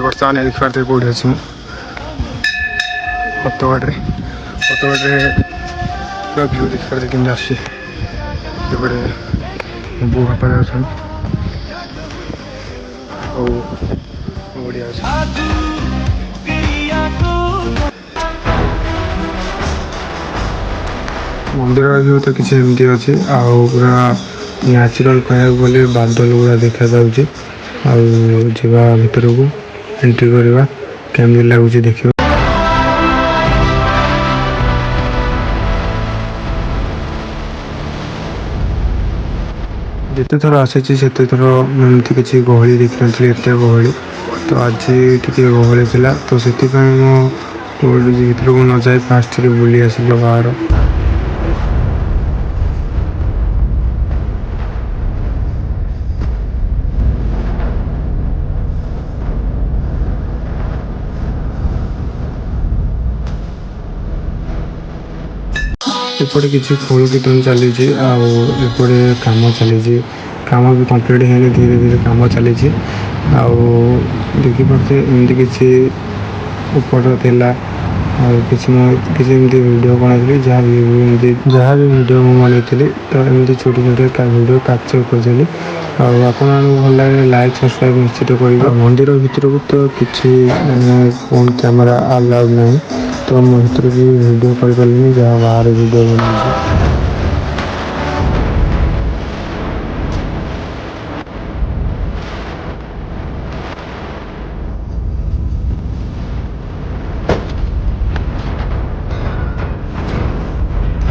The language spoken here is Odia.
ବର୍ତ୍ତମାନ ଦେଖିପାରୁଥିବେ କେଉଁଠି ଅଛି ମୁଁ ଅଟୋବାଟରେ ପୁରା ଭିଉ ଦେଖିପାରୁଥିବେ କେମିତି ଆସୁଛି। ଏପଟେ ବୋଉ ବାପା ଅଛନ୍ତି ଆଉ ବଢ଼ିଆ ଅଛି। ମନ୍ଦିର ଭିଉ ତ କିଛି ଏମିତି ଅଛି ଆଉ ପୁରା ନ୍ୟାଚୁରାଲ୍ କହିବାକୁ ଗଲେ ବାଦଲ ଗୁଡ଼ା ଦେଖାଯାଉଛି। ଆଉ ଯିବା ଭିତରକୁ ଏଣ୍ଟ୍ରି କରିବା କେମିତି ଲାଗୁଛି ଦେଖିବା। ଯେତେ ଥର ଆସିଛି ସେତେ ଥର ଏମିତି କିଛି ଗହଳି ଦେଖିନଥିଲି, ଏତେ ଗହଳି। ତ ଆଜି ଟିକେ ଗହଳି ଥିଲା ତ ସେଥିପାଇଁ ମୁଁ ଭିତରକୁ ନ ଯାଇ ଫାଷ୍ଟ ଟିକେ ବୁଲି ଆସିଲି ବାହାର। ଏପଟେ କିଛି ଖୋଳ କୀର୍ତ୍ତନ ଚାଲିଛି ଆଉ ଏପଟେ କାମ ଚାଲିଛି। କାମ ବି କମ୍ପ୍ଲିଟ୍ ହେଇନି, ଧୀରେ ଧୀରେ କାମ ଚାଲିଛି। ଆଉ ଦେଖିପାରୁଥିବେ ଏମିତି କିଛି ଉପର ଥିଲା ଆଉ କିଛି ଏମିତି ଭିଡ଼ିଓ ବନେଇଥିଲି ଯାହା ବି ଭିଡ଼ିଓ ମୁଁ ବନେଇଥିଲି ତ ଏମିତି ଛୋଟ ଭିଡ଼ିଓ କ୍ୟାପଚର୍ କରିଥିଲି। ଆଉ ଆପଣମାନଙ୍କୁ ଭଲ ଲାଗେ ଲାଇକ୍ ସବସ୍କ୍ରାଇବ୍ ନିଶ୍ଚିତ କରିବେ। ମନ୍ଦିର ଭିତରକୁ ତ କିଛି ଫୋନ୍ କ୍ୟାମେରା ଆଲାଉ ନାହିଁ ତ ମୁଁ ଭିତରକୁ ଭିଡ଼ିଓ କରିପାରିଲିନି, ଯାହା ବାହାରେ ଭିଡ଼ିଓ ବନେଇଛି।